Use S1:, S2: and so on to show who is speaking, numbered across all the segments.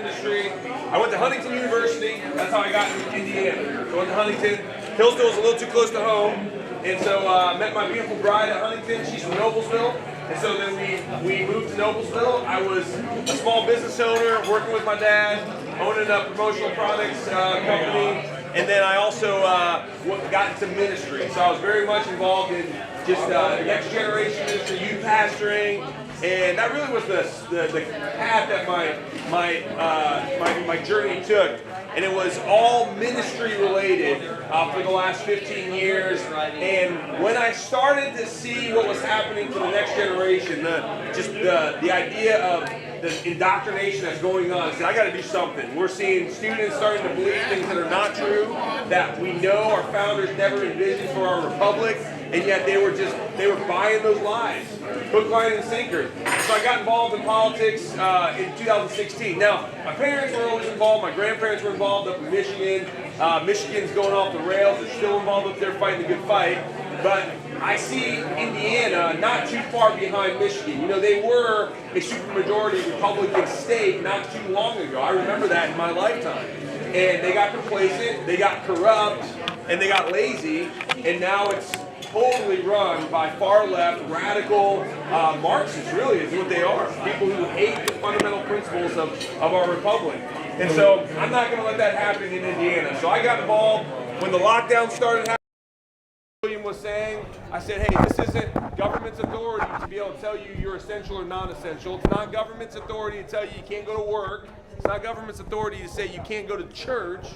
S1: industry. I went to Huntington University. That's how I got into Indiana. So I went to Huntington. Hillsville was a little too close to home. And so I met my beautiful bride at Huntington. She's from Noblesville. And so then we moved to Noblesville. I was a small business owner working with my dad, owning a promotional products company. And then I also got into ministry. So I was very much involved in just the next generation ministry, youth pastoring. And that really was the path that my journey took. And it was all ministry related for the last 15 years. And when I started to see what was happening to the next generation, the idea of the indoctrination that's going on, I said, I got to do something. We're seeing students starting to believe things that are not true, that we know our founders never envisioned for our republic, and yet they were buying those lies, hook, line, and sinker. So I got involved in politics in 2016. Now, my parents were always involved. My grandparents were involved up in Michigan. Michigan's going off the rails. They're still involved up there fighting the good fight. But I see Indiana not too far behind Michigan. You know, they were a supermajority Republican state not too long ago. I remember that in my lifetime. And they got complacent, they got corrupt, and they got lazy, and now it's totally run by far-left, radical Marxists, really, is what they are. People who hate the fundamental principles of our republic. And so I'm not going to let that happen in Indiana. So I got involved when the lockdown started happening. William was saying, I said, hey, this isn't government's authority to be able to tell you you're essential or non-essential. It's not government's authority to tell you you can't go to work. It's not government's authority to say you can't go to church.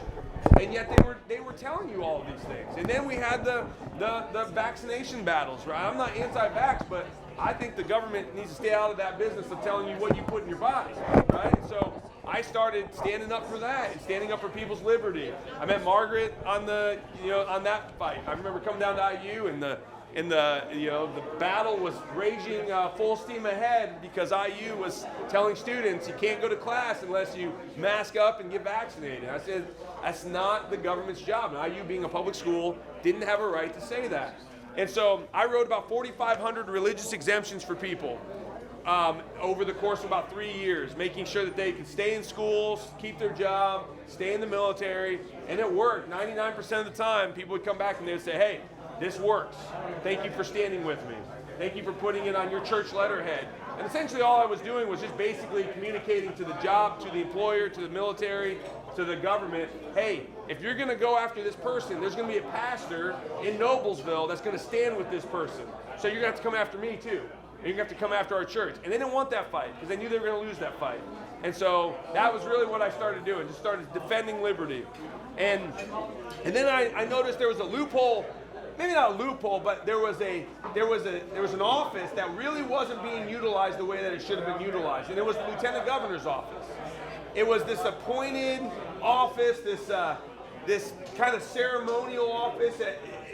S1: And yet they were telling you all of these things. And then we had the vaccination battles, right? I'm not anti-vax, but I think the government needs to stay out of that business of telling you what you put in your body, right? So I started standing up for that and standing up for people's liberty. I met Margaret on that fight. I remember coming down to IU and the battle was raging full steam ahead because IU was telling students you can't go to class unless you mask up and get vaccinated. I said that's not the government's job. And IU, being a public school, didn't have a right to say that. And so I wrote about 4,500 religious exemptions for people over the course of about 3 years, making sure that they could stay in schools, keep their job, stay in the military, and it worked. 99% of the time, people would come back and they would say, hey, this works. Thank you for standing with me. Thank you for putting it on your church letterhead. And essentially all I was doing was just basically communicating to the job, to the employer, to the military, to the government, hey, if you're going to go after this person, there's going to be a pastor in Noblesville that's going to stand with this person. So you're going to have to come after me too. And you're going to have to come after our church. And they didn't want that fight because they knew they were going to lose that fight. And so that was really what I started doing, just started defending liberty. And then I noticed there was a loophole. Maybe not a loophole, but there was an office that really wasn't being utilized the way that it should have been utilized, and it was the lieutenant governor's office. It was this appointed office, this kind of ceremonial office.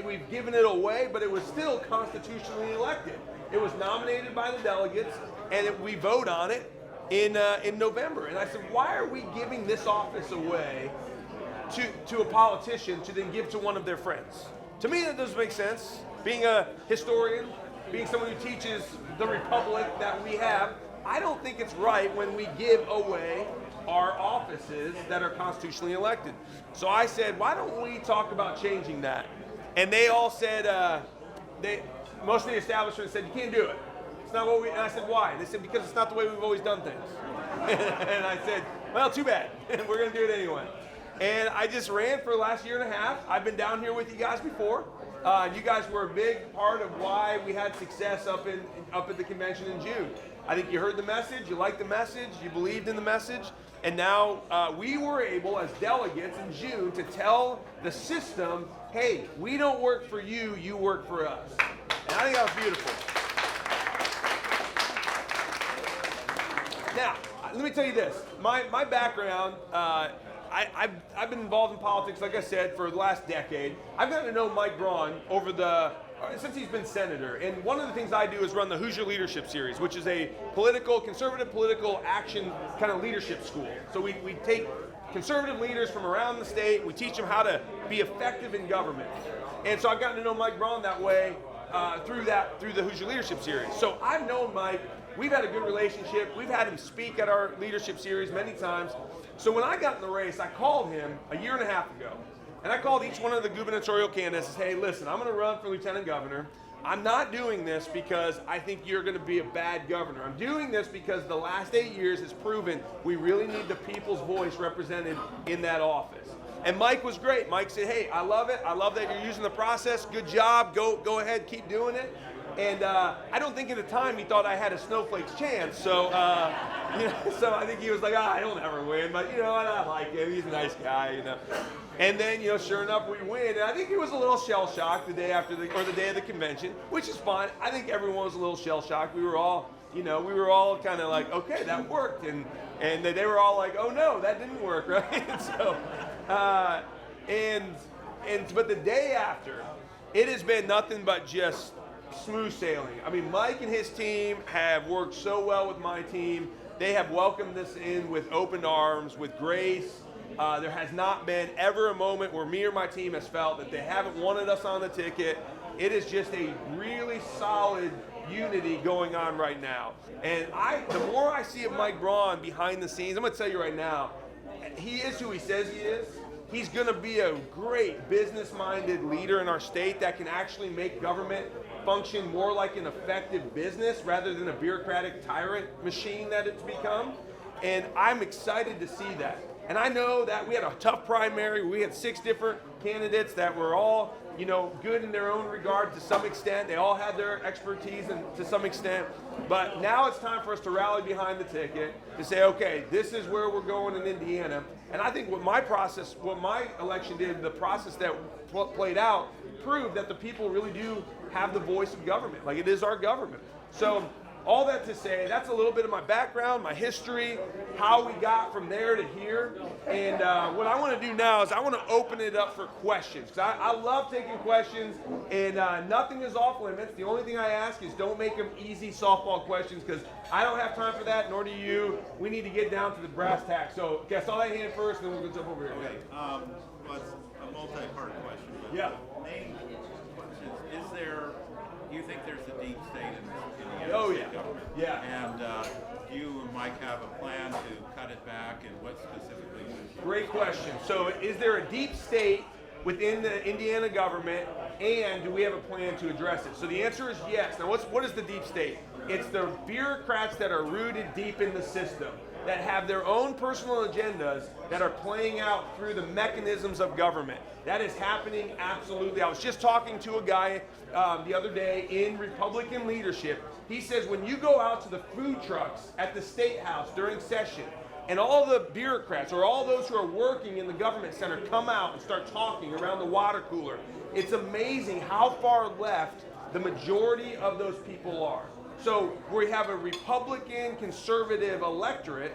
S1: We've given it away, but it was still constitutionally elected. It was nominated by the delegates, and we vote on it in November. And I said, why are we giving this office away to a politician to then give to one of their friends? To me, that doesn't make sense. Being a historian, being someone who teaches the republic that we have, I don't think it's right when we give away our offices that are constitutionally elected. So I said, why don't we talk about changing that? And they all said, most of the establishment said, you can't do it. It's not what we, and I said, why? And they said, because it's not the way we've always done things. And I said, well, too bad. We're going to do it anyway. And I just ran for the last year and a half. I've been down here with you guys before. You guys were a big part of why we had success up at the convention in June. I think you heard the message, you liked the message, you believed in the message, and now we were able as delegates in June to tell the system, hey, we don't work for you, you work for us. And I think that was beautiful. Now, let me tell you this. My background, I've been involved in politics, like I said, for the last decade. I've gotten to know Mike Braun since he's been senator. And one of the things I do is run the Hoosier Leadership Series, which is a conservative political action kind of leadership school. So we take conservative leaders from around the state, we teach them how to be effective in government. And so I've gotten to know Mike Braun that way through the Hoosier Leadership Series. So I've known Mike we've had a good relationship. We've had him speak at our leadership series many times. So when I got in the race, I called him a year and a half ago. And I called each one of the gubernatorial candidates and said, hey, listen, I'm going to run for lieutenant governor. I'm not doing this because I think you're going to be a bad governor. I'm doing this because the last 8 years has proven we really need the people's voice represented in that office. And Mike was great. Mike said, hey, I love it. I love that you're using the process. Good job. Go ahead. Keep doing it. And I don't think at the time he thought I had a snowflake's chance. So, so I think he was like, he'll never win. But, I like him. He's a nice guy, And then, sure enough, we win. And I think he was a little shell-shocked the day after the day of the convention, which is fine. I think everyone was a little shell-shocked. We were all, kind of like, okay, that worked. And they were all like, oh, no, that didn't work, right? And so, but the day after, it has been nothing but just smooth sailing. I mean, Mike and his team have worked so well with my team. They have welcomed us in with open arms, with grace. There has not been ever a moment where me or my team has felt that they haven't wanted us on the ticket. It is just a really solid unity going on right now. And the more I see of Mike Braun behind the scenes, I'm going to tell you right now, he is who he says he is. He's going to be a great business-minded leader in our state that can actually make government function more like an effective business rather than a bureaucratic tyrant machine that it's become. And I'm excited to see that. And I know that we had a tough primary. We had 6 different candidates that were all, good in their own regard to some extent. They all had their expertise to some extent. But now it's time for us to rally behind the ticket to say, okay, this is where we're going in Indiana. And I think what my election did, the process that played out, proved that the people really do have the voice of government. Like, it is our government. So all that to say, that's a little bit of my background, my history, how we got from there to here. And what I want to do now is I want to open it up for questions. Because I love taking questions, and nothing is off limits. The only thing I ask is don't make them easy softball questions, because I don't have time for that, nor do you. We need to get down to the brass tacks. So, I saw that hand first, and then we'll go jump over here.
S2: Okay. Well, it's a multi-part question. But
S1: yeah.
S2: The main question is do you think there's a deep state in the state government?
S1: Yeah.
S2: And do you and Mike have a plan to cut it back, and what specifically?
S1: Great question. So is there a deep state within the Indiana government, and do we have a plan to address it? So the answer is yes. Now what is the deep state? It's the bureaucrats that are rooted deep in the system, that have their own personal agendas that are playing out through the mechanisms of government. That is happening absolutely. I was just talking to a guy the other day in Republican leadership. He says when you go out to the food trucks at the State House during session, and all the bureaucrats or all those who are working in the government center come out and start talking around the water cooler, it's amazing how far left the majority of those people are. So we have a Republican conservative electorate,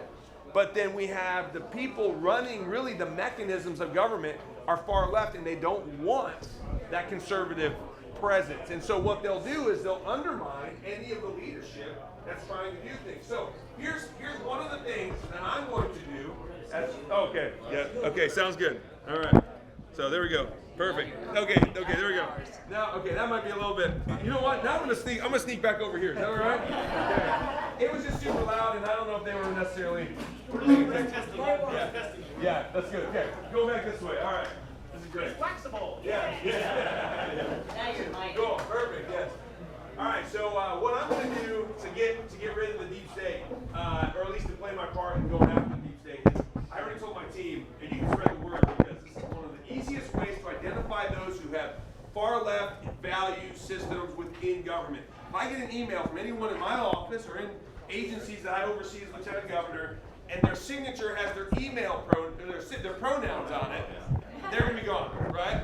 S1: but then we have the people running really the mechanisms of government are far left, and they don't want that conservative presence. And so what they'll do is they'll undermine any of the leadership that's trying to do things. So here's one of the things that I'm going to do. Okay, sounds good. All right. So there we go. Perfect. Okay, there we go. Now, that might be a little bit. You know what? Now I'm gonna sneak back over here. Is that all right? Okay. It was just super loud, and I don't know if they were necessarily. Yeah, that's good. Okay, go back this way. All right. This is great.
S3: It's flexible.
S1: Yeah.
S3: Now you're Mike.
S1: Cool. Perfect. Yes. All right. So what I'm going to do to get rid of the deep state, or at least to play my part in going after the deep state, is I already told my team, and you can spread the word, because this is one of the easiest ways to identify those who have far left value systems within government. If I get an email from anyone in my office or in agencies that I oversee as lieutenant governor, and their signature has their their pronouns on it, they're going to be gone, right?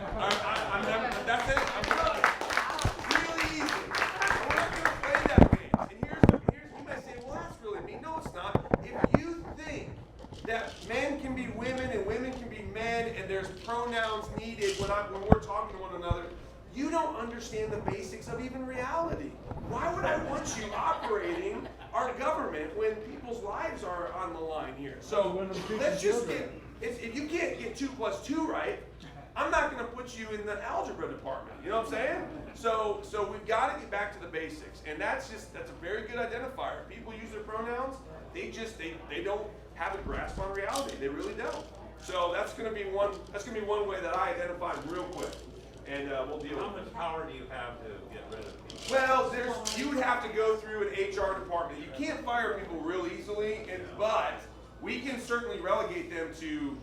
S1: That's it. I'm done. Really easy. We're not going to play that game. And here's you may say, well, that's really mean. No, it's not. If you think that men can be women and women can be men, and there's pronouns needed when we're talking to one another, you don't understand the basics of even reality. Why would I want you operating our government when people's lives are on the line here? So let's just if you can't get 2 + 2 right, I'm not going to put you in the algebra department. You know what I'm saying? So we've got to get back to the basics, and that's a very good identifier. People use their pronouns. They don't have a grasp on reality. They really don't. So that's going to be one. That's going to be one way that I identify them real quick, and we'll deal with it.
S2: How much power do you have to get rid of people?
S1: Well, you would have to go through an HR department. You can't fire people real easily, but we can certainly relegate them to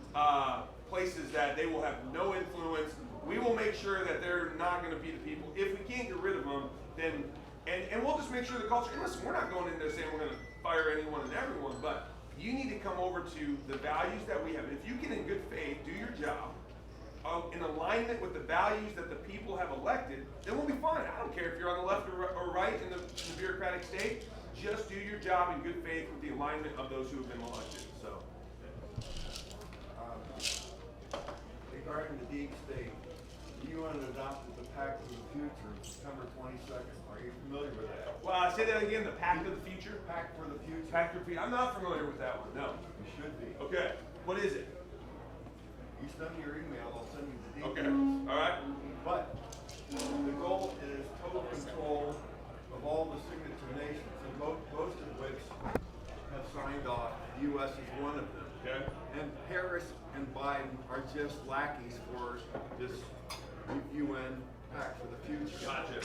S1: places that they will have no influence. We will make sure that they're not going to be the people. If we can't get rid of them, then and we'll just make sure the culture. And listen, we're not going in there saying we're going to fire anyone and everyone, but you need to come over to the values that we have. If you can, in good faith, do your job in alignment with the values that the people have elected, then we'll be fine. I don't care if you're on the left or right in the bureaucratic state. Just do your job in good faith with the alignment of those who have been elected. So,
S4: regarding the deep state, the UN adopted the Pact for the Future September 22nd. Are you familiar with that?
S1: well, say that again. The Pact of the Future.
S4: Pact for the Future.
S1: Pact of the Future. I'm not familiar with that one. No.
S4: You should be.
S1: Okay. What is it?
S4: You send me your email, I'll send you the
S1: Okay.
S4: details.
S1: All right.
S4: But the goal is total control of all the signature nations, and most of which have signed off. The U.S. is one of them.
S1: Okay.
S4: And Harris and Biden are just lackeys for this UN Pact for the Future.
S1: Gotcha.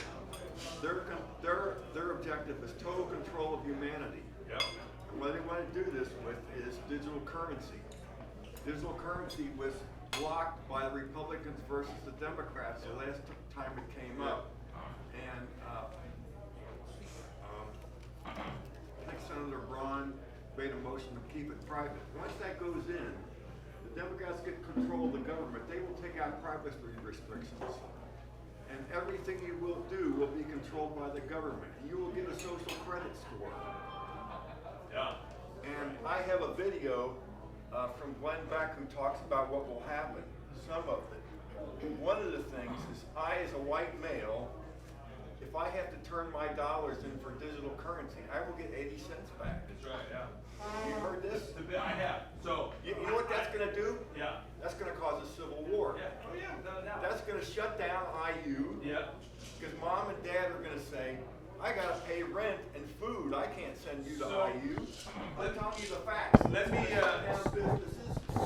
S4: Their objective is total control of humanity.
S1: Yep.
S4: And what they want to do this with is digital currency. Digital currency was blocked by the Republicans versus the Democrats the last time it came up. And I think Senator Braun made a motion to keep it private. Once that goes in, the Democrats get control of the government. They will take out privacy restrictions. And everything you will do will be controlled by the government. You will get a social credit score.
S1: Yeah.
S4: And I have a video from Glenn Beck who talks about what will happen, some of it. One of the things is I, as a white male, if I have to turn my dollars in for digital currency, I will get 80 cents back.
S1: That's right. Yeah.
S4: You heard this?
S1: I have. So.
S4: You know what that's going to do?
S1: Yeah.
S4: That's going to cause a civil war.
S1: Yeah. Oh yeah. Without a doubt.
S4: That's going to shut down IU.
S1: Yeah.
S4: Because mom and dad are going to say, I got to pay rent and food. I can't send you to IU. I'm telling you the facts.
S1: Let me,
S4: businesses.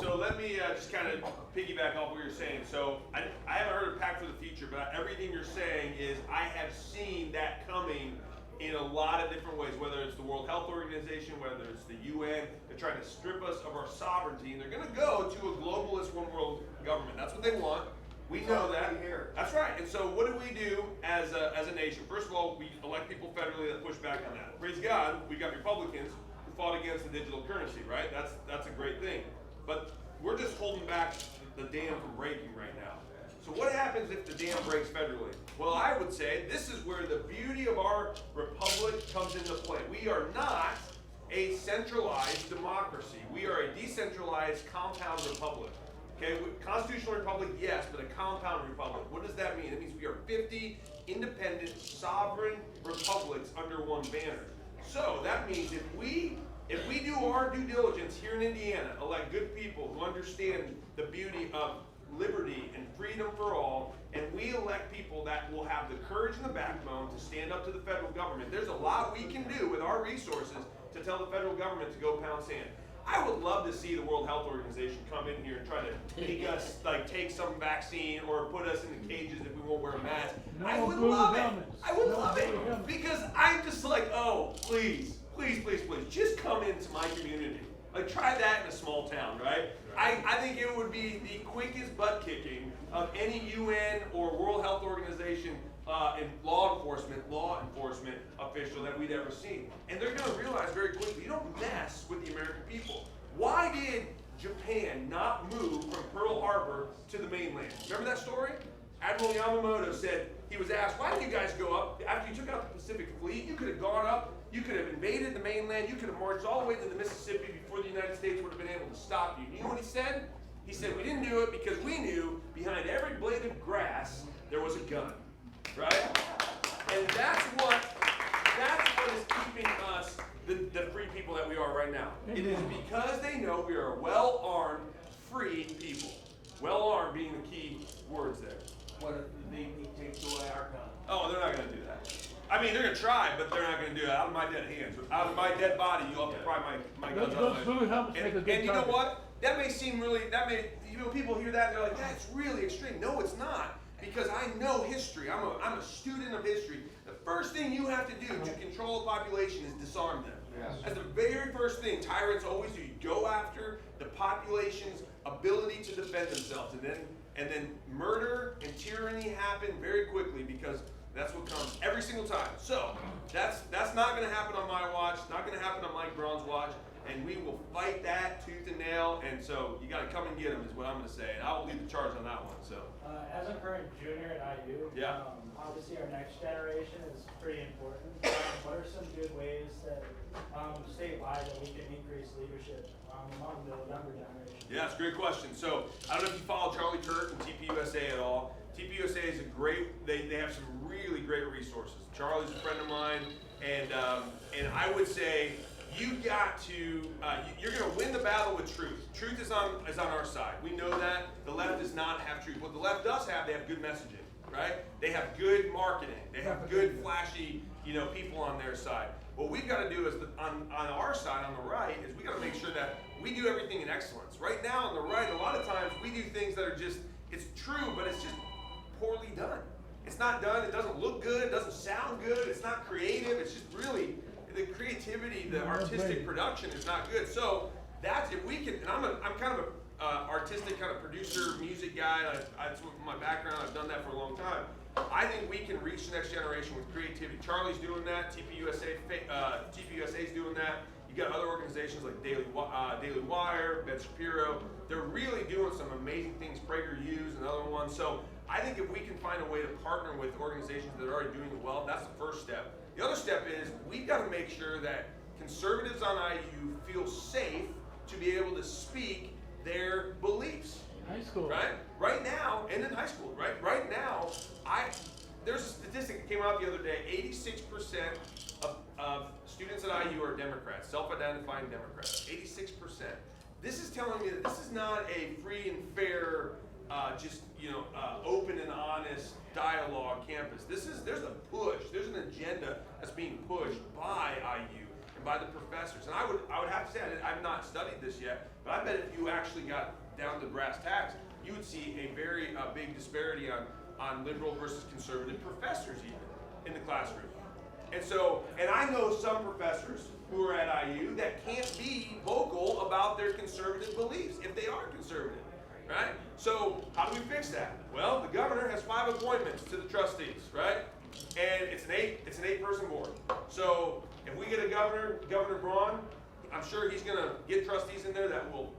S1: So let me just kind of piggyback off what you're saying. So I haven't heard of Pact for the Future, but everything you're saying is I have seen that coming in a lot of different ways, whether it's the World Health Organization, whether it's the UN. They're trying to strip us of our sovereignty, and they're going to go to a globalist one world government. That's what they want. We know that. That's right. And so what do we do as a nation? First of all, we elect people federally that push back on that. Praise God, we got Republicans who fought against the digital currency, right? That's a great thing. But we're just holding back the dam from breaking right now. So what happens if the dam breaks federally? Well, I would say this is where the beauty of our republic comes into play. We are not a centralized democracy. We are a decentralized compound republic. Okay, constitutional republic, yes, but a compound republic. What does that mean? It means we are 50 independent, sovereign republics under one banner. So that means if we do our due diligence here in Indiana, elect good people who understand the beauty of liberty and freedom for all, and we elect people that will have the courage and the backbone to stand up to the federal government, there's a lot we can do with our resources to tell the federal government to go pound sand. I would love to see the World Health Organization come in here and try to make us take some vaccine or put us in the cages if we won't wear a mask. I would love it. I would love it because I'm just like, oh, please, just come into my community. Try that in a small town, right? I think it would be the quickest butt kicking of any UN or World Health Organization and law enforcement official that we'd ever seen. And they're going to realize very quickly, you don't mess with the American people. Why did Japan not move from Pearl Harbor to the mainland? Remember that story? Admiral Yamamoto said, he was asked, why didn't you guys go up? After you took out the Pacific Fleet, you could have gone up, you could have invaded the mainland, you could have marched all the way to the Mississippi before the United States would have been able to stop you. You know what he said? He said, we didn't do it because we knew behind every blade of grass there was a gun. Right? And that's what is keeping us the free people that we are right now. It is because they know we are a well-armed, free people. Well armed being the key words there.
S5: What if they take away our gun?
S1: Oh, they're not going to do that. I mean, they're going to try, but they're not going to do it. Out of my dead hands. Out of my dead body, you'll have to pry my guns out.
S6: Those fluid helmets make a good
S1: And you know
S6: target.
S1: what? That may seem really, people hear that and they're like, that's really extreme. No, it's not. Because I know history. I'm a student of history. The first thing you have to do to control a population is disarm them.
S4: Yes.
S1: That's the very first thing tyrants always do. You go after the population's ability to defend themselves, and then murder and tyranny happen very quickly because that's what comes every single time. So that's not going to happen on my watch. Not going to happen on Mike Braun's watch. And we will fight that tooth and nail. And so you got to come and get them is what I'm going to say. And I will lead the charge on that one. So
S7: As a current junior at IU,
S1: Yeah.
S7: Obviously our next generation is pretty important. What are some good ways that statewide that we can increase leadership among the younger generation?
S1: yeah, it's a great question. So I don't know if you follow Charlie Kirk and TPUSA at all. TPUSA is a great. They have some really great resources. Charlie's a friend of mine, and I would say. You got to, you're going to win the battle with truth. Truth is on our side. We know that. The left does not have truth. What the left does have, they have good messaging, right? They have good marketing. They have good, flashy, people on their side. What we've got to do is, on our side, on the right, is we got to make sure that we do everything in excellence. Right now, on the right, a lot of times we do things that are just, it's true, but it's just poorly done. It's not done. It doesn't look good. It doesn't sound good. It's not creative. It's just really... the creativity, the artistic production is not good. So that's if we can. And I'm kind of a artistic kind of producer, music guy. That's my background. I've done that for a long time. I think we can reach the next generation with creativity. Charlie's doing that. TPUSA's doing that. You got other organizations like Daily Wire, Ben Shapiro. They're really doing some amazing things. PragerU's another one. So I think if we can find a way to partner with organizations that are already doing it well, that's the first step. The other step is we've got to make sure that conservatives on IU feel safe to be able to speak their beliefs.
S6: High school.
S1: Right? Right now, and in high school, right? Right now, there's a statistic that came out the other day, 86% of students at IU are Democrats, self-identifying Democrats. 86%. This is telling me that this is not a free and fair, open and honest dialogue campus. There's a push, there's an agenda that's being pushed by IU and by the professors. And I would have to say, I've not studied this yet, but I bet if you actually got down to brass tacks, you would see a very big disparity on liberal versus conservative professors even in the classroom. And I know some professors who are at IU that can't be vocal about their conservative beliefs if they are conservative. Right? So how do we fix that? Well, the governor has 5 appointments to the trustees, right? And it's an 8-person board. So if we get a Governor Braun, I'm sure he's going to get trustees in there that will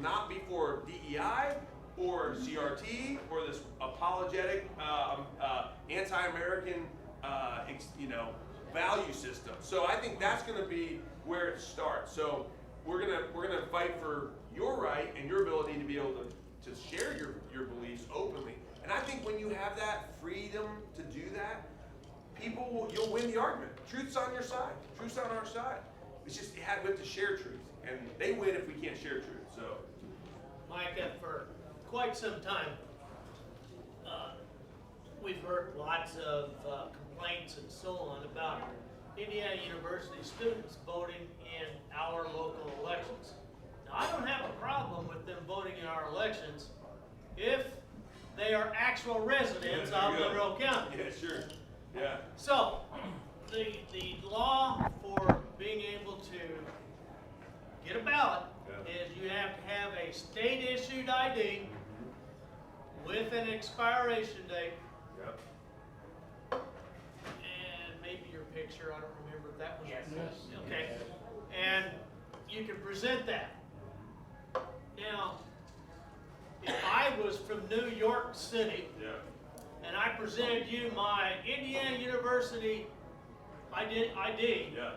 S1: not be for DEI or CRT or this apologetic anti-American value system. So I think that's going to be where it starts. So we're gonna fight for your right and your ability to be able to share your beliefs openly. And I think when you have that freedom to do that, you'll win the argument. Truth's on your side. Truth's on our side. It's just we have to share truth, and they win if we can't share truth. So,
S8: Micah, for quite some time, we've heard lots of complaints and so on about Indiana University students voting in our local elections. Now, I don't have a problem with them voting in our elections if they are actual residents of Monroe County.
S1: yeah, sure. Yeah.
S8: So, the law for being able to get a ballot is you have to have a state-issued ID with an expiration date.
S1: Yep.
S8: And maybe your picture, I don't remember if that was.
S7: Yes.
S8: Okay. And you can present that. Now, if I was from New York City
S1: Yeah.
S8: and I presented you my Indiana University ID,
S1: Yeah.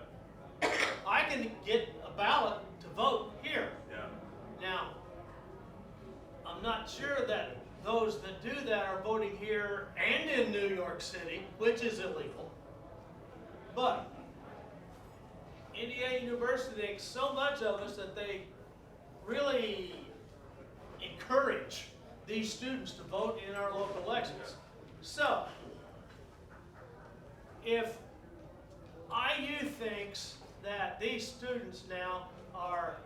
S8: I can get a ballot to vote here.
S1: Yeah.
S8: Now, I'm not sure that those that do that are voting here and in New York City, which is illegal. But Indiana University thinks so much of us that they really encourage these students to vote in our local elections. So, if IU thinks that these students now are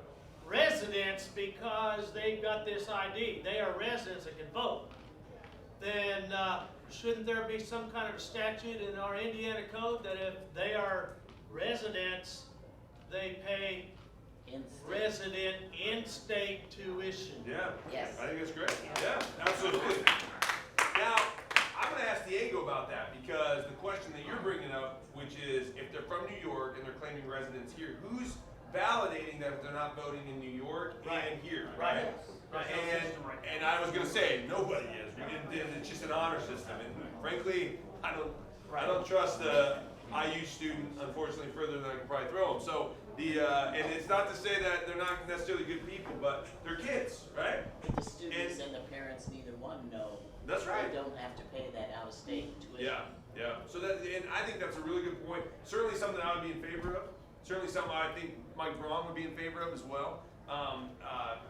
S8: residents because they've got this ID, they are residents that can vote, then shouldn't there be some kind of statute in our Indiana code that if they are residents, they pay resident in-state tuition?
S1: Yeah.
S3: Yes.
S1: I think that's great. Yeah, absolutely. Now, I'm going to ask Diego about that because the question that you're bringing up, which is if they're from New York and they're claiming residence here, who's validating that they're not voting in New York and here, right? And I was going to say nobody is. It's just an honor system, and frankly, I don't trust the IU student, unfortunately, further than I can probably throw them. So and it's not to say that they're not necessarily good people, but they're kids, right?
S3: But the students and the parents, neither one know.
S1: That's right.
S3: They don't have to pay that out-of-state tuition.
S1: Yeah. So and I think that's a really good point. Certainly something I would be in favor of. Certainly something I think Mike Braun would be in favor of as well.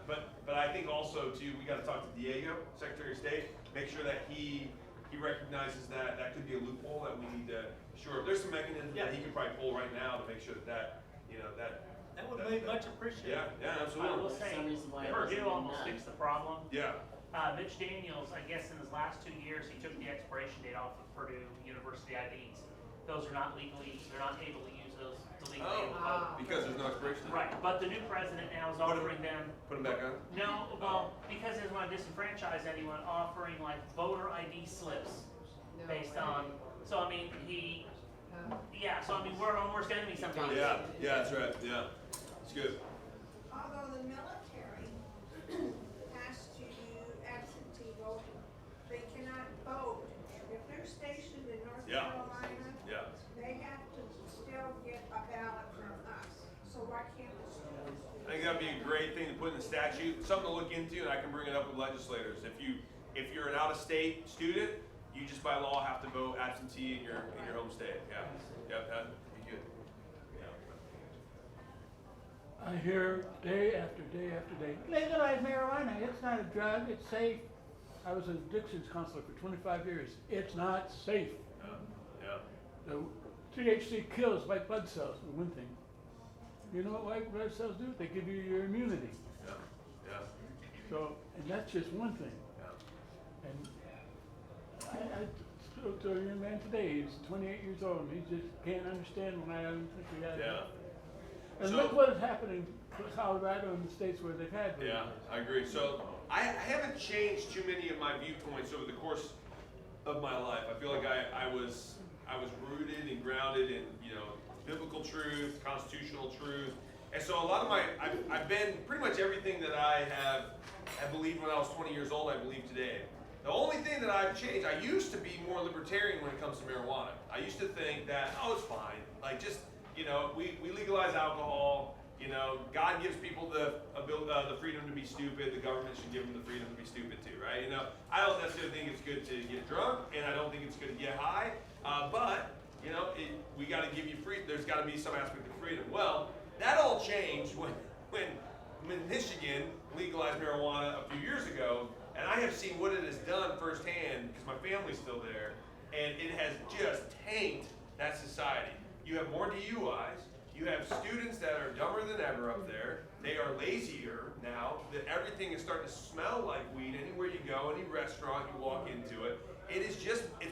S1: But I think also too, we got to talk to Diego, Secretary of State, make sure that he recognizes that that could be a loophole that we need to shore up. There's some mechanisms that he could probably pull right now to make sure that
S8: That would be much appreciated.
S1: Yeah,
S6: I
S1: absolutely.
S6: will say,
S3: Some reason why it
S6: Purdue
S3: wasn't
S6: almost
S3: done.
S6: fixed the problem.
S1: Yeah.
S6: Mitch Daniels, I guess in his last 2 years, he took the expiration date off of Purdue University IDs. Those are not legally, they're not able to use those to legally vote.
S1: Because there's no expiration.
S6: Right, but the new president now is offering them,
S1: Put them back on.
S6: no, well, because he doesn't want to disenfranchise anyone, offering like voter ID slips based on, so I mean, so I mean, we're almost gonna be something.
S1: Yeah, that's right. Yeah, it's good.
S9: Although the military has to do absentee voting, they cannot vote. If they're stationed in North Carolina, they have to still get a ballot from us. So why can't the students do
S1: I think that'd be a great thing to put in the statute, something to look into, and I can bring it up with legislators. If you're an out-of-state student, you just by law have to vote absentee in your home state. Yeah, that'd be good.
S10: I hear day after day after day, legalize marijuana, it's not a drug, it's safe. I was a addictions counselor for 25 years. It's not safe. The THC kills white blood cells, for one thing. You know what white blood cells do? They give you your immunity. So, and that's just one thing. And I spoke to a young man today, he's 28 years old, and he just can't understand when I don't think we had it. And
S1: So-
S10: look what is happening in Colorado and the states where they've had it.
S1: Yeah, I agree. So I haven't changed too many of my viewpoints over the course of my life. I feel like I was rooted and grounded in biblical truth, constitutional truth, and so a lot of I've been pretty much everything that I believed when I was 20 years old. I believe today. The only thing that I've changed, I used to be more libertarian when it comes to marijuana. I used to think that it's fine, like just we legalize alcohol. God gives people the freedom to be stupid. The government should give them the freedom to be stupid too, right? I don't necessarily think it's good to get drunk, and I don't think it's good to get high. But we got to give you free. There's got to be some aspect of freedom. Well, that all changed when Michigan legalized marijuana a few years ago, and I have seen what it has done firsthand because my family's still there, and it has just tanked that society. You have more DUIs. You have students that are dumber than ever up there. They are lazier now. That everything is starting to smell like weed anywhere you go, any restaurant you walk into it. It's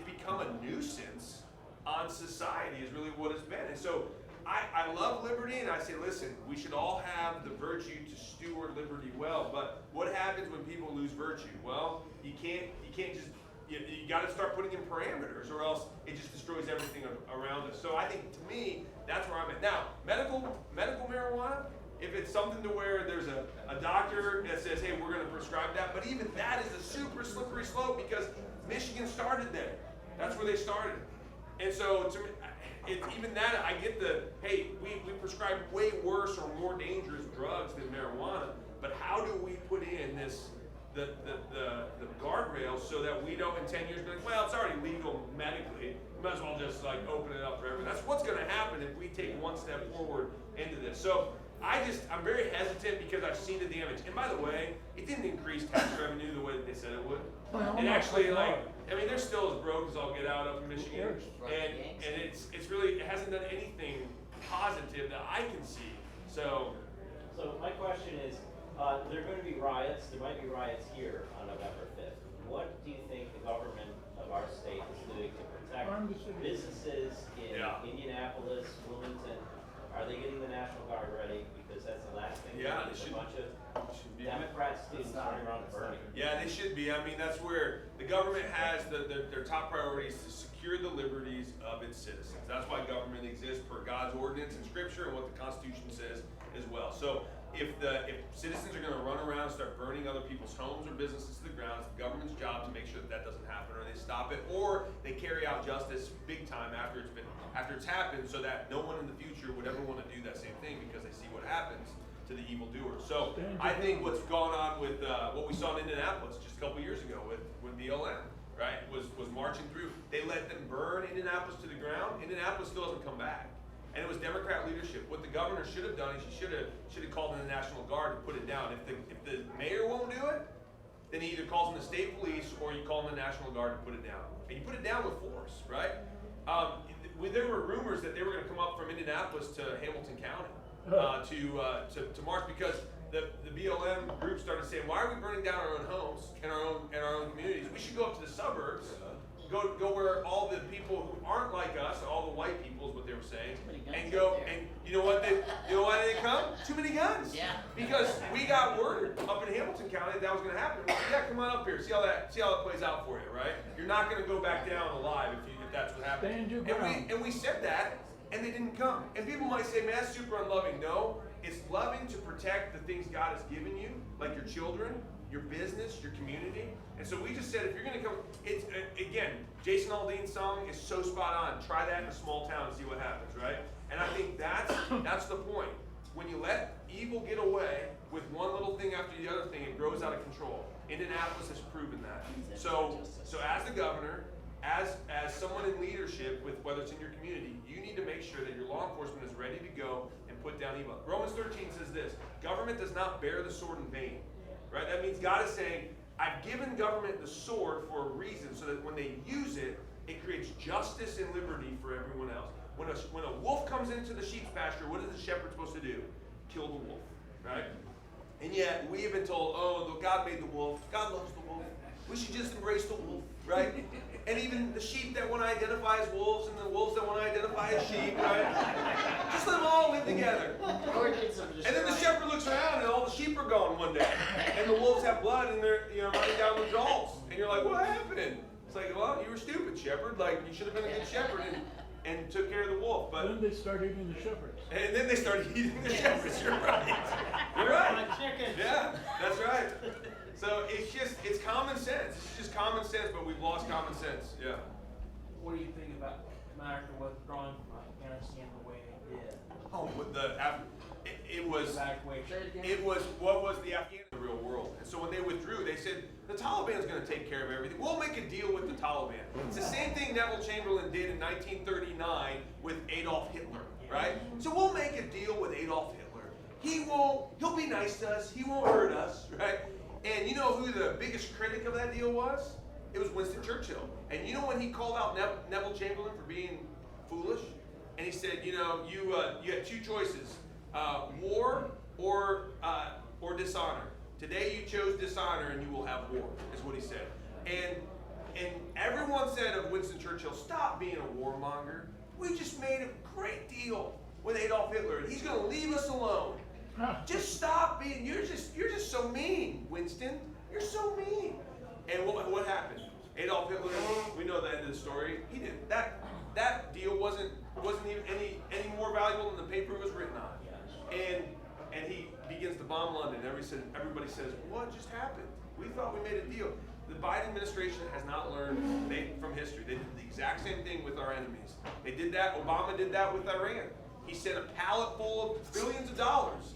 S1: become a nuisance on society is really what it's been. And so I love liberty, and I say, listen, we should all have the virtue to steward liberty well. But what happens when people lose virtue? Well, you can't just you got to start putting in parameters, or else it just destroys everything around us. So I think, to me, that's where I'm at. Now, medical marijuana, if it's something to where there's a doctor that says, hey, we're going to prescribe that, but even that is a super slippery slope because Michigan started there. That's where they started. And so, to me, even that, I get hey, we prescribe way worse or more dangerous drugs than marijuana, but how do we put in the guardrails so that we don't in 10 years be like, well, it's already legal medically. We might as well just open it up for everyone. That's what's going to happen if we take one step forward into this. So I'm very hesitant because I've seen the damage. And by the way, it didn't increase tax revenue the way that they said it would.
S10: Well,
S1: And
S10: not
S1: actually,
S10: so
S1: like,
S10: far.
S1: I mean, they're still as broke as all get out up in Michigan. And it's really, it hasn't done anything positive that I can see. So
S11: my question is, there are going to be riots. There might be riots here on November 5th. What do you think the government of our state is doing to protect businesses in Indianapolis, Bloomington? Are they getting the National Guard ready? Because that's the last thing.
S1: Yeah,
S11: they
S1: should.
S11: A bunch of Democrat students running around burning.
S1: Yeah, they should be. I mean, that's where the government has their top priority is to secure the liberties of its citizens. That's why government exists, per God's ordinance and Scripture and what the Constitution says as well. So if citizens are going to run around and start burning other people's homes or businesses to the ground, it's the government's job to make sure that doesn't happen, or they stop it, or they carry out justice big time after it's happened, so that no one in the future would ever want to do that same thing because they see what happens to the evildoer. So I think what's gone on with what we saw in Indianapolis just a couple years ago with BLM, right, was marching through. They let them burn Indianapolis to the ground. Indianapolis still hasn't come back. And it was Democrat leadership. What the governor should have done is he should have called in the National Guard and put it down. If the mayor won't do it, then he either calls in the state police or you call in the National Guard and put it down. And you put it down with force, right? There were rumors that they were going to come up from Indianapolis to Hamilton County to march because the BLM group started saying, "Why are we burning down our own homes and our own communities? We should go up to the suburbs." Go where all the people who aren't like us, all the white people is what they were saying, and go and you know what why they didn't come? Too many guns.
S3: Yeah.
S1: Because we got word up in Hamilton County that was going to happen. We said, yeah, come on up here, see how that plays out for you, right? You're not going to go back down alive if that's what happens.
S10: Stand your ground.
S1: And we said that, and they didn't come. And people might say, man, that's super unloving. No, it's loving to protect the things God has given you, like your children, your business, your community. And so we just said, if you're going to come, it's again, Jason Aldean's song is so spot on. Try that in a small town and see what happens, right? And I think that's the point. When you let evil get away with one little thing after the other thing, it grows out of control. Indianapolis has proven that. So as the governor, as someone in leadership, with whether it's in your community, you need to make sure that your law enforcement is ready to go and put down evil. Romans 13 says this: government does not bear the sword in vain. Right? That means God is saying, I've given government the sword for a reason, so that when they use it, it creates justice and liberty for everyone else. When a wolf comes into the sheep's pasture, what is the shepherd supposed to do? Kill the wolf, right? And yet, we have been told, oh, God made the wolf. God loves the wolf. We should just embrace the wolf, right? And even the sheep that want to identify as wolves and the wolves that want to identify as sheep, right? Just let them all live together. And then the shepherd looks around and all the sheep are gone one day. And the wolves have blood and they're running down the jaws. And you're like, what happened? It's like, well, you were stupid, shepherd. Like, you should have been a good shepherd and took care of the wolf. But
S10: then they started eating the shepherds.
S1: And then they started eating the shepherds. You're right. You're right. Yeah, that's right. So it's common sense. It's just common sense, but we've lost common sense. Yeah.
S5: What do you think about America withdrawing from Afghanistan the way they did?
S1: Oh, with it was what was the Afghan in the real world. And so when they withdrew, they said the Taliban's going to take care of everything. We'll make a deal with the Taliban. It's the same thing Neville Chamberlain did in 1939 with Adolf Hitler, right? So we'll make a deal with Adolf Hitler. He'll be nice to us. He won't hurt us, right? And you know who the biggest critic of that deal was? It was Winston Churchill. And you know when he called out Neville Chamberlain for being foolish? And he said, you had two choices, war or dishonor. Today you chose dishonor and you will have war, is what he said. And everyone said of Winston Churchill, stop being a warmonger. We just made a great deal with Adolf Hitler, and he's going to leave us alone. Just stop being, you're just so mean, Winston. You're so mean. And what happened? Adolf Hitler, we know the end of the story. He didn't. That deal wasn't even any more valuable than the paper it was written on. And he begins to bomb London. Everybody says, what just happened? We thought we made a deal. The Biden administration has not learned from history. They did the exact same thing with our enemies. They did that. Obama did that with Iran. He sent a pallet full of billions of dollars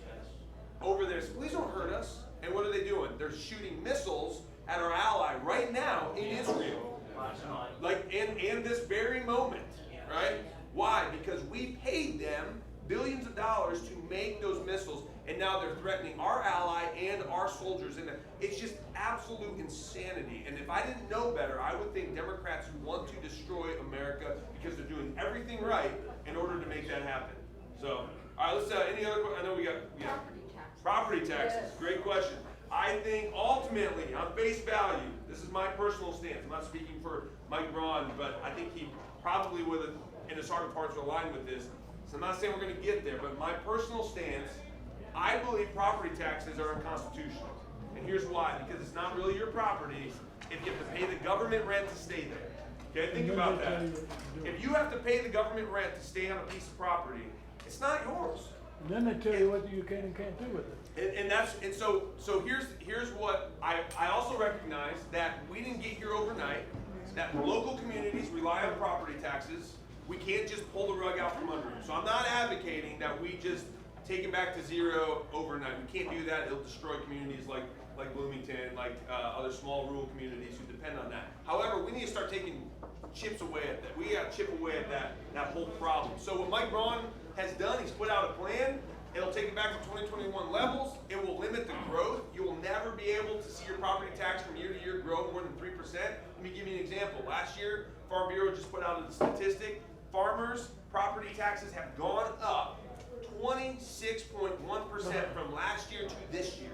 S1: over there. So please don't hurt us. And what are they doing? They're shooting missiles at our ally right now in Israel. Like in this very moment, right? Why? Because we paid them billions of dollars to make those missiles, and now they're threatening our ally and our soldiers. And it's just absolute insanity. And if I didn't know better, I would think Democrats who want to destroy America because they're doing everything right in order to make that happen. So, all right, let's, any other, I know we got property taxes, great question. I think ultimately, on face value, this is my personal stance, I'm not speaking for Mike Braun, but I think he probably would, in his heart of hearts, align with this. So I'm not saying we're going to get there, but my personal stance, I believe property taxes are unconstitutional. And here's why, because it's not really your property if you have to pay the government rent to stay there. Okay, think about that. If you have to pay the government rent to stay on a piece of property, it's not yours.
S10: And then they tell you what you can and can't do with it.
S1: And so here's what I also recognize that we didn't get here overnight, that local communities rely on property taxes. We can't just pull the rug out from under them. So I'm not advocating that we just take it back to zero overnight. We can't do that. It'll destroy communities like Bloomington, like other small rural communities who depend on that. However, we need to start taking chips away at that. We got to chip away at that whole problem. So what Mike Braun has done, he's put out a plan. It'll take it back to 2021 levels. It will limit the growth. You will never be able to see your property tax from year to year grow more than 3%. Let me give you an example. Last year, Farm Bureau just put out a statistic. Farmers' property taxes have gone up 26.1% from last year to this year.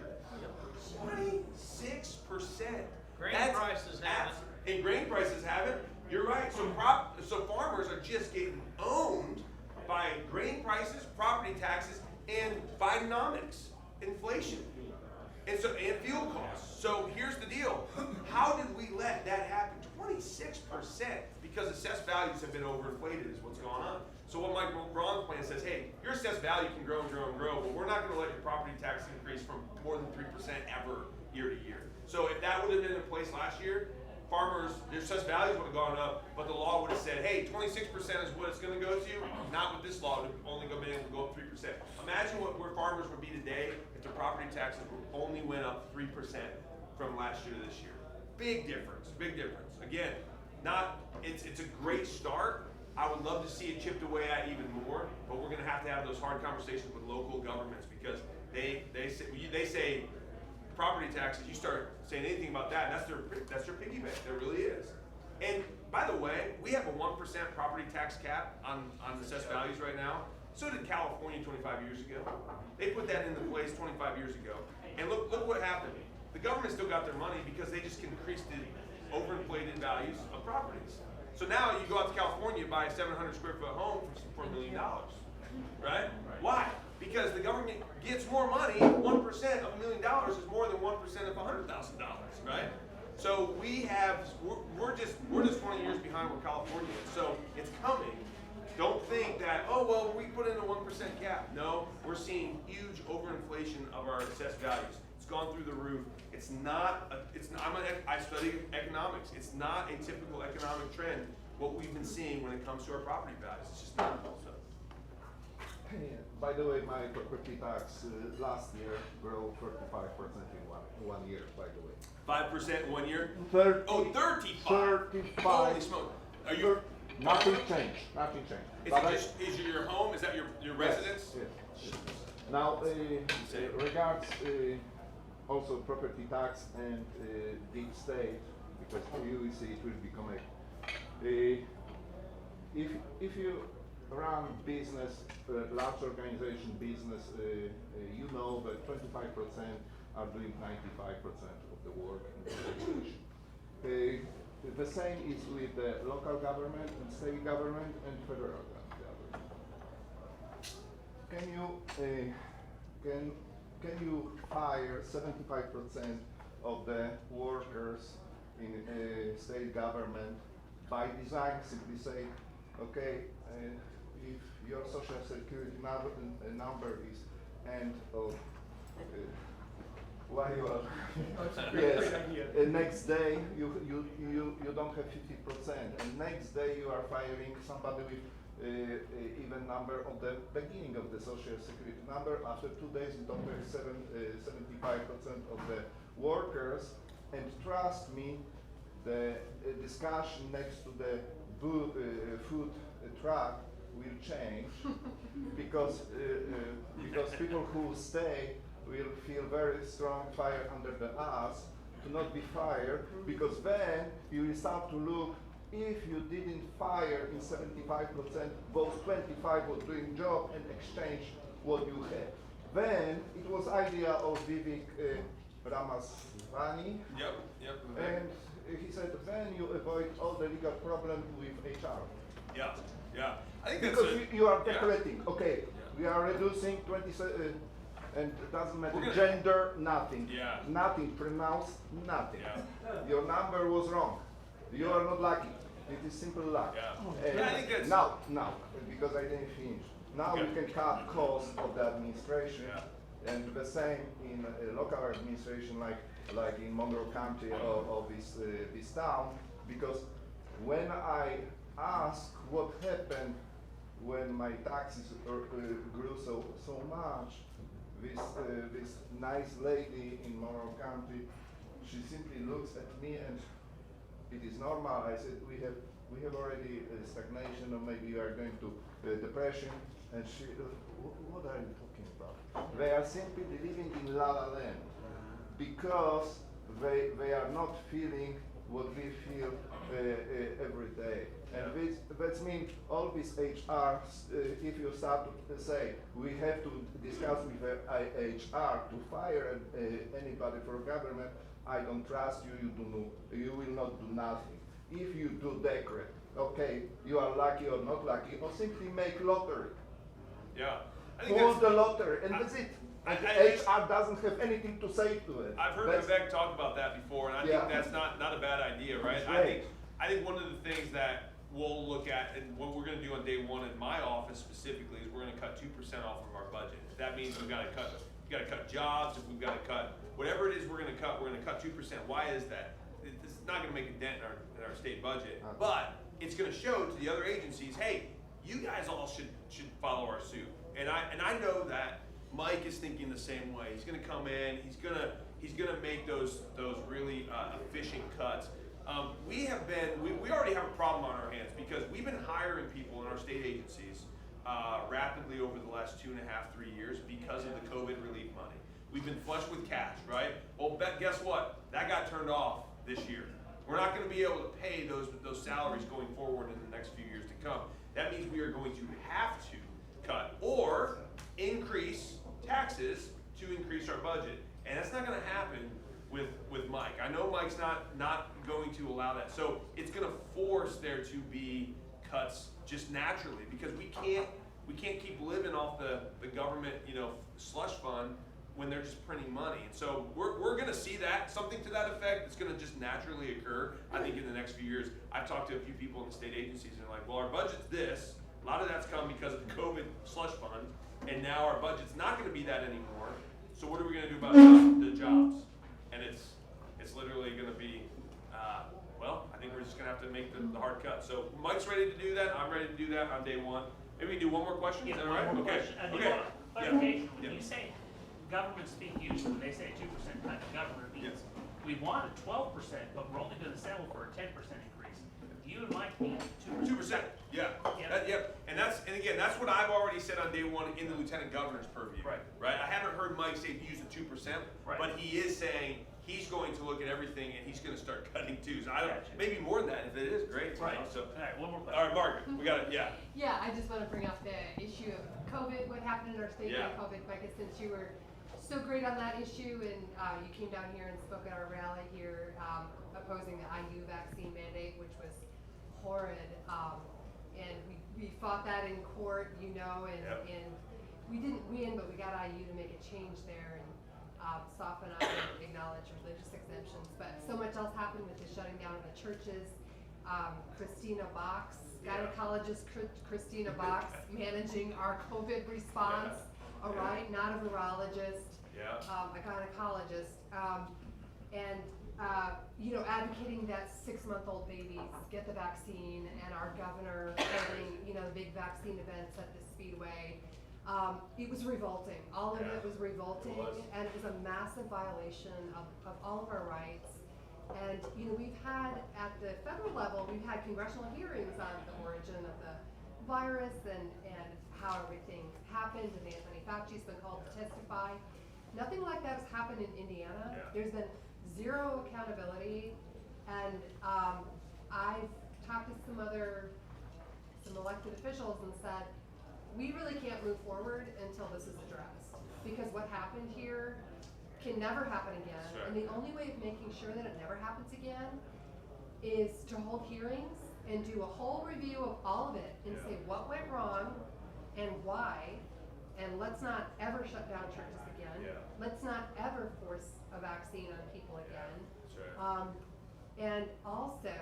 S1: 26%.
S8: Grain prices haven't.
S1: And grain prices haven't. You're right. So farmers are just getting owned by grain prices, property taxes, and Bidenomics, inflation, and fuel costs. So here's the deal: how did we let that happen? 26%, because assessed values have been overinflated, is what's going on. So what Mike Braun's plan says, hey, your assessed value can grow and grow and grow, but we're not going to let your property tax increase from more than 3% ever year to year. So if that would have been in place last year, farmers, their assessed values would have gone up, but the law would have said, hey, 26% is what it's going to go to. Not with this law, it would only been able to go up 3%. Imagine where farmers would be today if their property taxes only went up 3% from last year to this year. Big difference, big difference. Again, it's a great start. I would love to see it chipped away at even more, but we're going to have those hard conversations with local governments, because they say property taxes, you start saying anything about that, and that's their piggy bank. There really is. And by the way, we have a 1% property tax cap on assessed values right now. So did California 25 years ago. They put that into place 25 years ago. And look what happened. The government still got their money because they just increased the overinflated values of properties. So now you go out to California, buy a 700 square foot home for $1 million, right? Why? Because the government gets more money. 1% of $1 million is more than 1% of $100,000, right? So we're just 20 years behind where California is. So it's coming. Don't think that, oh well, we put in a 1% cap. No, we're seeing huge overinflation of our assessed values. It's gone through the roof. I study economics. It's not a typical economic trend, what we've been seeing when it comes to our property values. It's just not. So.
S12: By the way, my property tax last year grew 35% in one year, by the way.
S1: 5% in 1 year?
S12: 35.
S1: 35. Holy smoke. Are you?
S12: Nothing changed. Nothing changed.
S1: Is your home? Is that your residence?
S12: Yes. Now, regards also property tax and deep state, because you will see it will become if you run business, large organization business, you know that 25% are doing 95% of the work in the organization. The same is with the local government and state government and federal government. Can you fire 75% of the workers in state government by design? Simply say, okay, if your social security number is end of while you are yes, next day you don't have 50%, and next day you are firing somebody with even number of the beginning of the social security number. After 2 days you don't have 75% of the workers, and trust me, the discussion next to the food truck will change because people who stay will feel very strong fire under the ass to not be fired, because then you will start to look, if you didn't fire in 75%, those 25 were doing job and exchange what you had. Then it was idea of Vivek Ramaswamy.
S1: Yep.
S12: And he said, then you avoid all the legal problem with HR.
S1: Yeah. I think that's
S12: because you are decorating. Okay, we are reducing 20, and it doesn't matter gender, nothing. Nothing, pronounced, nothing. Your number was wrong. You are not lucky. It is simple luck.
S1: I think that's
S12: now, because I didn't finish. Now we can cut costs of the administration, and the same in local administration, like in Monroe County or this town, because when I ask what happened when my taxes grew so much, this nice lady in Monroe County, she simply looks at me and it is normal. I said, we have already stagnation, or maybe you are going to depression. And she, what are you talking about? They are simply living in La La Land because they are not feeling what we feel every day. And that means all these HR, if you start to say, we have to discuss with the HR to fire anybody for government, I don't trust you, you will not do nothing. If you do decree, okay, you are lucky or not lucky, or simply make lottery.
S1: I think
S12: Hold the lottery, and that's it. HR doesn't have anything to say to it.
S1: I've heard Vivek talk about that before, and I think that's not a bad idea, right? I think one of the things that we'll look at, and what we're going to do on day one in my office specifically, is we're going to cut 2% off of our budget. If that means we've got to cut jobs, if we've got to cut whatever it is we're going to cut 2%. Why is that? It's not going to make a dent in our state budget, but it's going to show to the other agencies, hey, you guys all should follow our suit. And I know that Mike is thinking the same way. He's going to come in. He's going to make those really efficient cuts. We already have a problem on our hands because we've been hiring people in our state agencies rapidly over the last 2.5, 3 years because of the COVID relief money. We've been flush with cash, right? Well, guess what? That got turned off this year. We're not going to be able to pay those salaries going forward in the next few years to come. That means we are going to have to cut or increase taxes to increase our budget. And that's not going to happen with Mike. I know Mike's not going to allow that. So it's going to force there to be cuts just naturally because we can't keep living off the government, slush fund when they're just printing money. And so we're going to see something to that effect. It's going to just naturally occur, I think, in the next few years. I've talked to a few people in the state agencies and they're like, well, our budget's this. A lot of that's come because of the COVID slush fund, and now our budget's not going to be that anymore. So what are we going to do about the jobs? And it's literally going to be, I think we're just going to have to make the hard cut. So Mike's ready to do that. I'm ready to do that on day one. Maybe we can do one more question. Is that all right? Okay.
S6: Clarification. When you say government speak usually, when they say 2% cut to government, it means we want a 12%, but we're only going to settle for a 10% increase. You and Mike need 2%. 2%.
S1: And again, that's what I've already said on day one in the lieutenant governor's purview. Right. I haven't heard Mike say use the 2%, but he is saying he's going to look at everything and he's going to start cutting too. So maybe more than that if it is great. Right. So
S6: all right, one more question.
S1: All right, Margaret, we got it.
S13: Yeah, I just want to bring up the issue of COVID. What happened in our state with COVID? Micah, since you were so great on that issue and you came down here and spoke at our rally here opposing the IU vaccine mandate, which was horrid. And we fought that in court, and we didn't win, but we got IU to make a change there and soften up and acknowledge religious exemptions. But so much else happened with the shutting down of the churches. Christina Box, gynecologist Christina Box, managing our COVID response. All right, not a virologist, a gynecologist, advocating that 6-month-old babies get the vaccine, and our governor holding, the big vaccine events at the Speedway. It was revolting. All of it was revolting, and it was a massive violation of all of our rights. And we've had at the federal level, we've had congressional hearings on the origin of the virus and how everything happened, and Anthony Fauci's been called to testify. Nothing like that has happened in Indiana.
S1: Yeah.
S13: There's been zero accountability, and I've talked to some elected officials and said, we really can't move forward until this is addressed. Because what happened here can never happen again.
S1: Sure.
S13: And the only way of making sure that it never happens again is to hold hearings and do a whole review of all of it and say what went wrong and why. And let's not ever shut down churches again.
S1: Yeah.
S13: Let's not ever force a vaccine on people again.
S1: That's right.
S13: And also,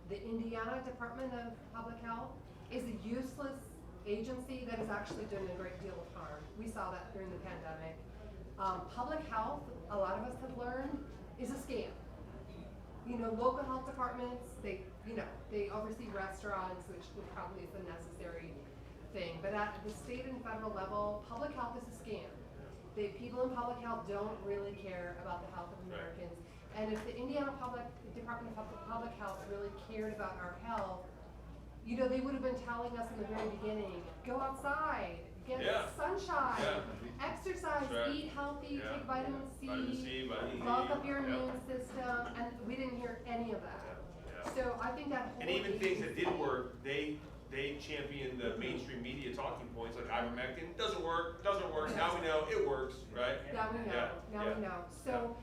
S13: the Indiana Department of Public Health is a useless agency that is actually doing a great deal of harm. We saw that during the pandemic. Public health, a lot of us have learned, is a scam. You know, local health departments, they oversee restaurants, which probably is a necessary thing. But at the state and federal level, public health is a scam. People in public health don't really care about the health of Americans. And if the Indiana Department of Public Health really cared about our health, you know, they would have been telling us in the very beginning, go outside, get sunshine, exercise, eat healthy, take vitamin C, bulk up your immune system, and we didn't hear any of that. So I think that whole
S1: And even things that did work, they championed the mainstream media talking points like ivermectin. Doesn't work. Now we know it works, right?
S13: Now we know. We know. So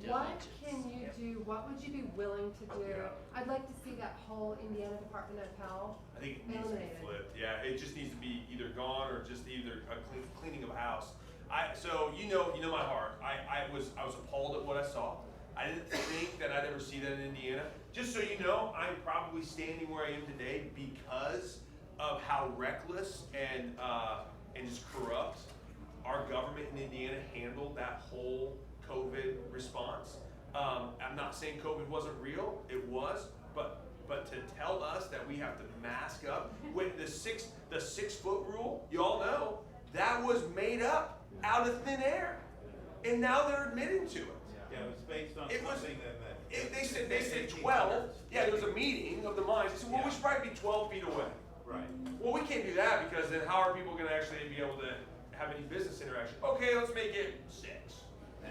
S13: what can you do? What would you be willing to do? I'd like to see that whole Indiana Department of Health
S1: I think it needs to be flipped. Yeah, it just needs to be either gone or just either a cleaning of a house. So you know my heart. I was appalled at what I saw. I didn't think that I'd ever see that in Indiana. Just so you know, I'm probably standing where I am today because of how reckless and just corrupt our government in Indiana handled that whole COVID response. I'm not saying COVID wasn't real, it was, but to tell us that we have to mask up with the 6 foot rule, you all know, that was made up out of thin air. And now they're admitting to it.
S2: Yeah, it was based on something that
S1: they said 12. Yeah, there was a meeting of the minds. They said, well, we should probably be 12 feet away.
S2: Right.
S1: Well, we can't do that because then how are people going to actually be able to have any business interaction? Okay, let's make it 6.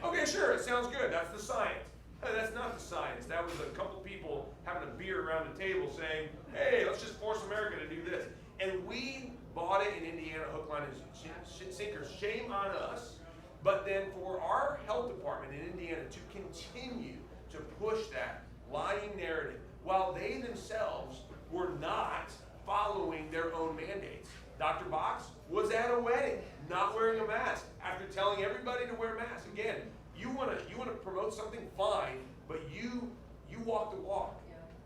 S1: Okay, sure, it sounds good. That's the science. Hey, that's not the science. That was a couple people having a beer around the table saying, hey, let's just force America to do this. And we bought it in Indiana, hook, line, and sinker. Shame on us. But then for our health department in Indiana to continue to push that lying narrative while they themselves were not following their own mandates. Dr. Box was at a wedding, not wearing a mask, after telling everybody to wear masks. Again, you want to promote something, fine, but you walk the walk.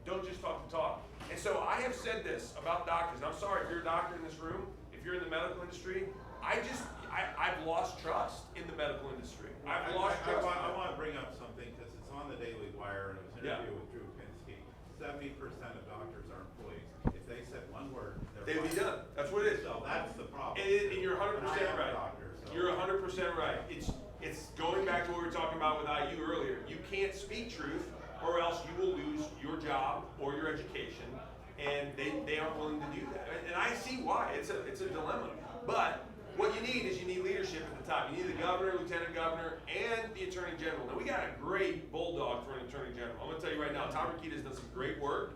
S1: Don't just talk the talk. And so I have said this about doctors, and I'm sorry if you're a doctor in this room, if you're in the medical industry, I've lost trust in the medical industry. I've lost trust.
S2: I want to bring up something because it's on the Daily Wire and it was an interview with Drew Pinsky. 70% of doctors are employees. If they said one word,
S1: they'd be done. That's what it is.
S2: So that's the problem.
S1: And you're 100% right.
S2: Doctor, so.
S1: You're 100% right. It's going back to what we were talking about with IU earlier. You can't speak truth, or else you will lose your job or your education, and they aren't willing to do that. And I see why. It's a dilemma. But what you need is leadership at the top. You need the governor, lieutenant governor, and the attorney general. Now we got a great bulldog for an attorney general. I'm going to tell you right now, Tom Rikita's done some great work,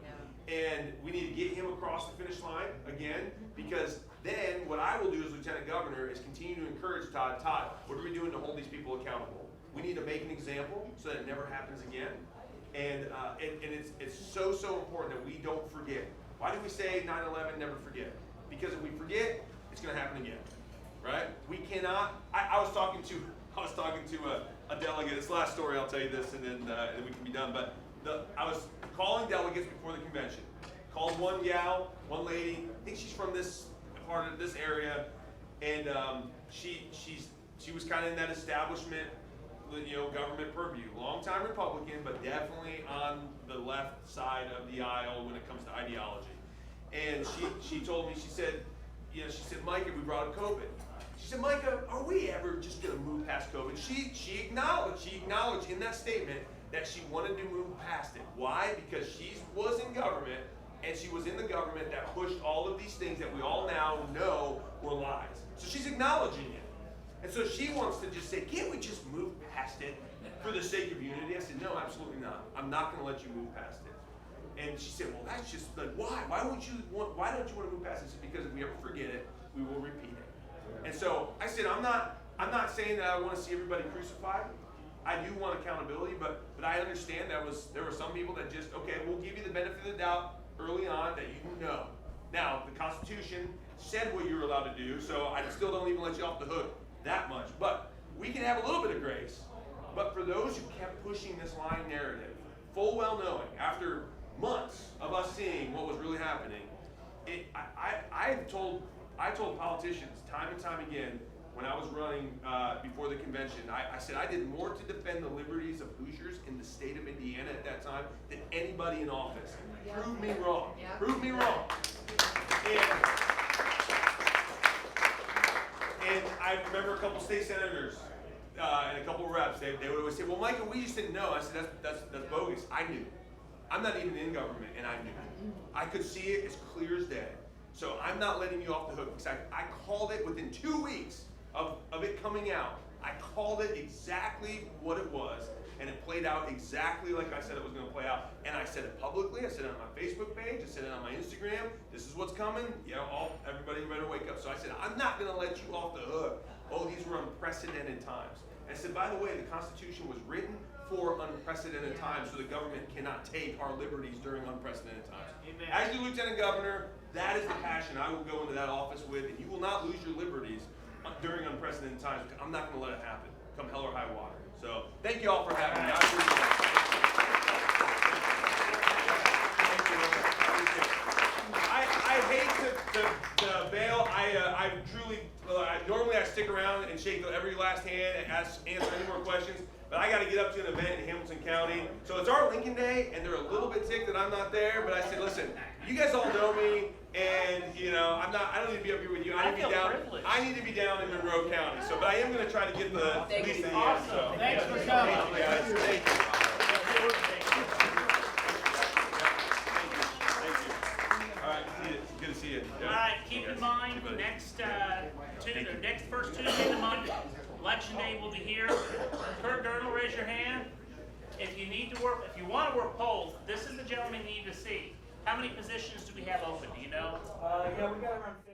S1: and we need to get him across the finish line again, because then what I will do as lieutenant governor is continue to encourage Todd, what are we doing to hold these people accountable? We need to make an example so that it never happens again. And it's so important that we don't forget. Why do we say 9/11, never forget? Because if we forget, it's going to happen again, right? We cannot. I was talking to a delegate. This last story, I'll tell you this, and then we can be done. But I was calling delegates before the convention. Called one gal, one lady. I think she's from this part of this area, and she was kind of in that establishment, government purview. Long-time Republican, but definitely on the left side of the aisle when it comes to ideology. And she told me, she said, Micah, we brought up COVID. She said, Micah, are we ever just going to move past COVID? She acknowledged in that statement that she wanted to move past it. Why? Because she was in government and she was in the government that pushed all of these things that we all now know were lies. So she's acknowledging it. And so she wants to just say, can't we just move past it for the sake of unity? I said, no, absolutely not. I'm not going to let you move past it. And she said, well, that's just like, why? Why don't you want to move past it? I said, because if we ever forget it, we will repeat it. And so I said, I'm not saying that I want to see everybody crucified. I do want accountability, but I understand there were some people that just, okay, we'll give you the benefit of the doubt early on that you know. Now, the Constitution said what you were allowed to do, so I still don't even let you off the hook that much. But we can have a little bit of grace. But for those who kept pushing this lying narrative, full well knowing, after months of us seeing what was really happening, I told politicians time and time again, when I was running before the convention, I said I did more to defend the liberties of Hoosiers in the state of Indiana at that time than anybody in office.
S13: Yeah.
S1: Prove me wrong.
S13: Yeah.
S1: Prove me wrong. And I remember a couple state senators and a couple reps, they would always say, well, Micah, we just didn't know. I said, that's bogus. I knew. I'm not even in government, and I knew. I could see it as clear as day. So I'm not letting you off the hook, because I called it within 2 weeks of it coming out. I called it exactly what it was, and it played out exactly like I said it was going to play out. And I said it publicly. I said it on my Facebook page. I said it on my Instagram. This is what's coming. You know, everybody better wake up. So I said, I'm not going to let you off the hook. Oh, these were unprecedented times. And I said, by the way, the Constitution was written for unprecedented times, so the government cannot take our liberties during unprecedented times.
S8: Amen.
S1: As your Lieutenant Governor, that is the passion I will go into that office with, and you will not lose your liberties during unprecedented times. I'm not going to let it happen, come hell or high water. So thank you all for having me. I appreciate it. I hate to bail. I truly, normally I stick around and shake every last hand and answer any more questions, but I got to get up to an event in Hamilton County. So it's our Lincoln Day, and they're a little bit ticked that I'm not there, but I said, listen, you guys all know me, and you know, I don't need to be up here with you. I need to be down in Monroe County. So, but I am going to try to get at least the end. So.
S8: Thanks for coming.
S1: Thank you, guys. Thank you. All right, good to see you.
S6: All right, keep in mind, next first Tuesday of the month, Election Day will be here. Kurt Girdle, raise your hand. If you want to work polls, this is the gentleman you need to see. How many positions do we have open? Do you know?
S7: Yeah, we got around 50.